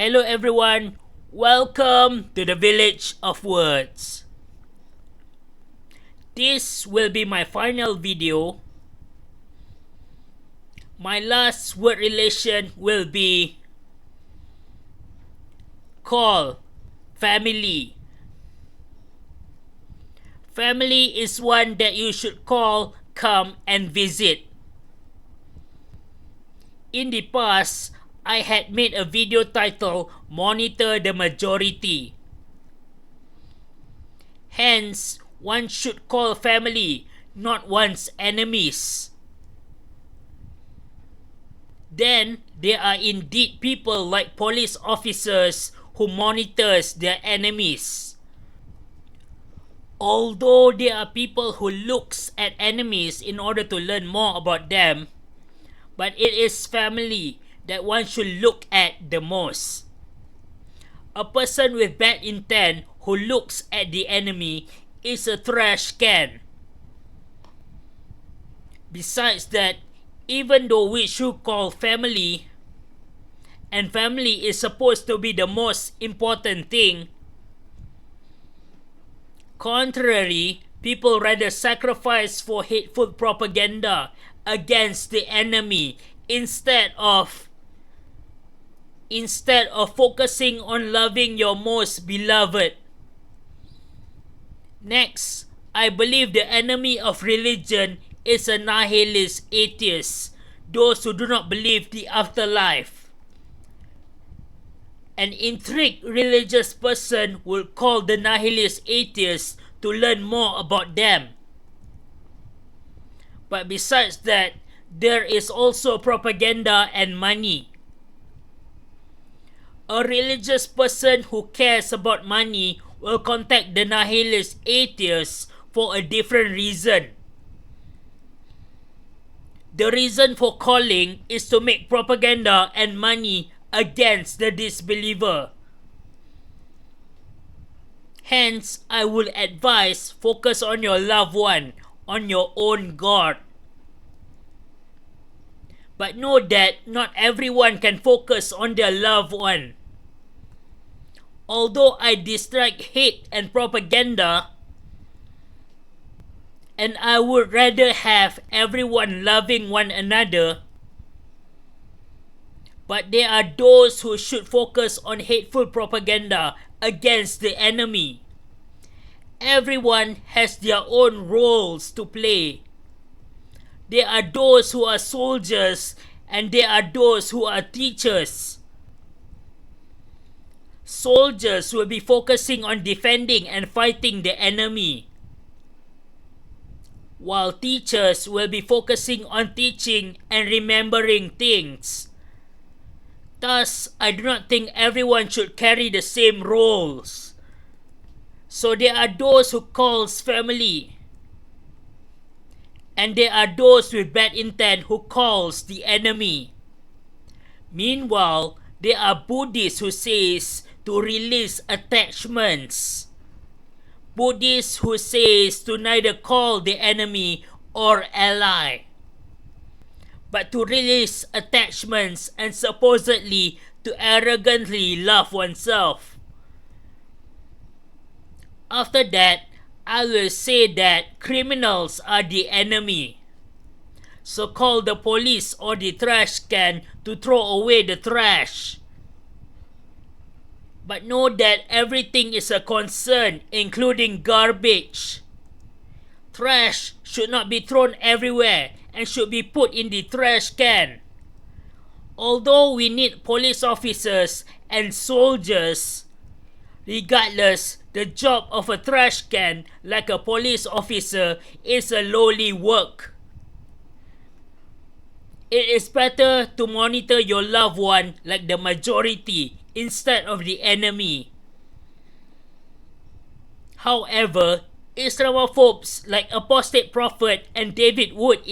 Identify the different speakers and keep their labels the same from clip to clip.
Speaker 1: Hello everyone, welcome to the Village of Words. This will be my final video. My last word relation will be call, family. Family is one that you should call, come and visit. In the past, I had made a video titled Monitor the Majority. Hence, one should call family, not one's enemies. Then, there are indeed people like police officers who monitors their enemies. Although there are people who looks at enemies in order to learn more about them, but it is family that one should look at the most. A person with bad intent who looks at the enemy is a trash can. Besides that, even though we should call family, and family is supposed to be the most important thing, contrary, people rather sacrifice for hateful propaganda against the enemy instead of focusing on loving your most beloved. Next, I believe the enemy of religion is a nihilist atheist, those who do not believe the afterlife. An intrigued religious person will call the nihilist atheist to learn more about them. But besides that, there is also propaganda and money. A religious person who cares about money will contact the nihilist atheist for a different reason. The reason for calling is to make propaganda and money against the disbeliever. Hence, I will advise focus on your loved one, on your own God. But know that not everyone can focus on their loved one. Although I dislike hate and propaganda, and I would rather have everyone loving one another, but there are those who should focus on hateful propaganda against the enemy. Everyone has their own roles to play. There are those who are soldiers and there are those who are teachers. Soldiers will be focusing on defending and fighting the enemy, while teachers will be focusing on teaching and remembering things. Thus, I do not think everyone should carry the same roles. So there are those who calls family, and there are those with bad intent who calls the enemy. Meanwhile, there are Buddhists who says to release attachments. Buddhists who says to neither call the enemy or ally, but to release attachments and supposedly to arrogantly love oneself. After that, I will say that criminals are the enemy. So call the police or the trash can to throw away the trash. But know that everything is a concern, including garbage. Trash should not be thrown everywhere and should be put in the trash can. Although we need police officers and soldiers, regardless, the job of a trash can, like a police officer, is a lowly work. It is better to monitor your loved one like the majority instead of the enemy. However, Islamophobes like Apostate Prophet and David Wood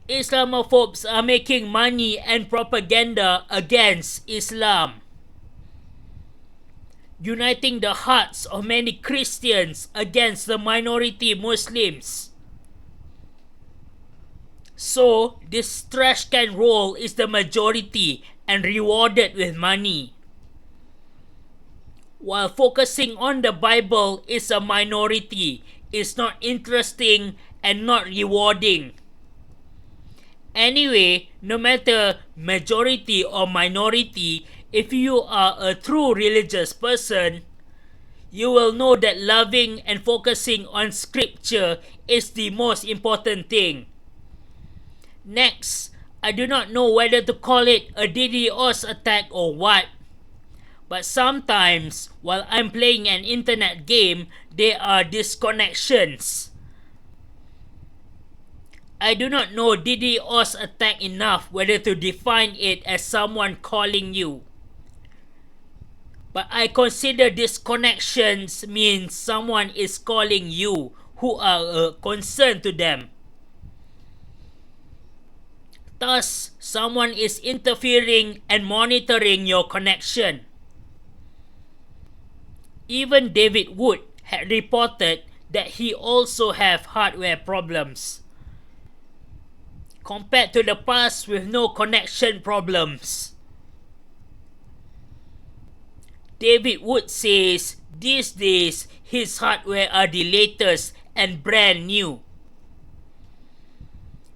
Speaker 1: Islamophobes are making money and propaganda against Islam, uniting the hearts of many Christians against the minority Muslims. So, this trash can role is the majority and rewarded with money, while focusing on the Bible is a minority, is not interesting and not rewarding. Anyway, no matter majority or minority, if you are a true religious person, you will know that loving and focusing on scripture is the most important thing. Next, I do not know whether to call it a DDoS attack or what, but sometimes while I'm playing an internet game, there are disconnections. I do not know DDoS attack enough whether to define it as someone calling you. But I consider disconnections means someone is calling you who are a concern to them. Thus, someone is interfering and monitoring your connection. Even David Wood had reported that he also have hardware problems, compared to the past with no connection problems. David Wood says these days his hardware are the latest and brand new.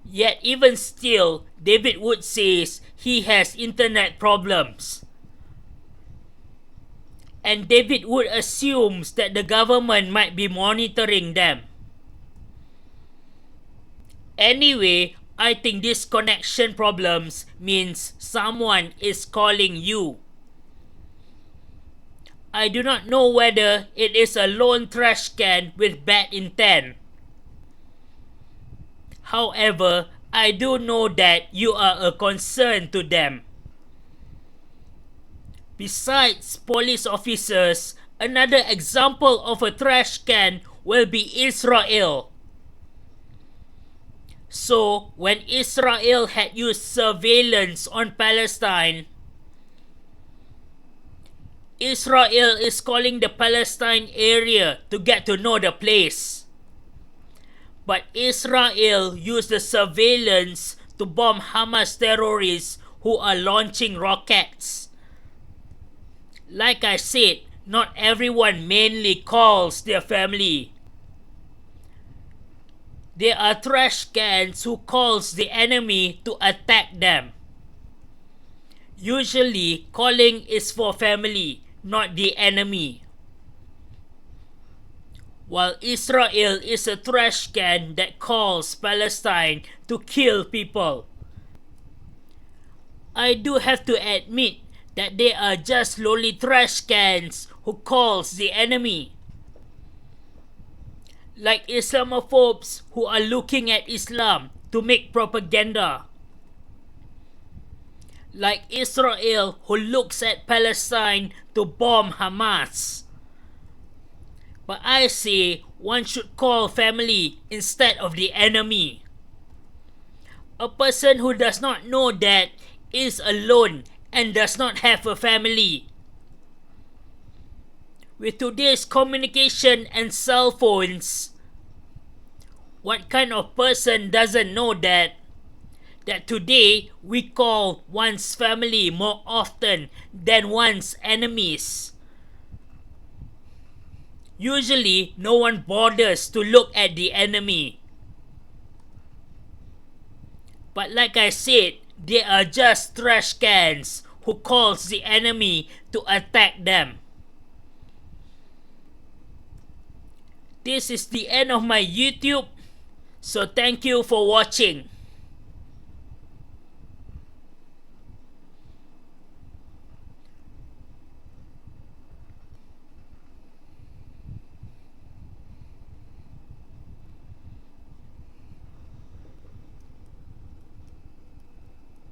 Speaker 1: Yet even still, David Wood says he has internet problems. And David Wood assumes that the government might be monitoring them. Anyway, I think disconnection problems means someone is calling you. I do not know whether it is a lone trash can with bad intent. However, I do know that you are a concern to them. Besides police officers, another example of a trash can will be Israel. So, when Israel had used surveillance on Palestine, Israel is calling the Palestine area to get to know the place. But Israel used the surveillance to bomb Hamas terrorists who are launching rockets. Like I said, not everyone mainly calls their family. There are trash cans who calls the enemy to attack them. Usually, calling is for family, not the enemy. While Israel is a trash can that calls Palestine to kill people. I do have to admit that they are just lowly trash cans who calls the enemy. Like Islamophobes who are looking at Islam to make propaganda. Like Israel who looks at Palestine to bomb Hamas. But I say one should call family instead of the enemy. A person who does not know that is alone and does not have a family. With today's communication and cell phones, what kind of person doesn't know that today we call one's family more often than one's enemies? Usually, no one bothers to look at the enemy. But like I said, they are just trash cans who calls the enemy to attack them. This is the end of my YouTube, so thank you for watching.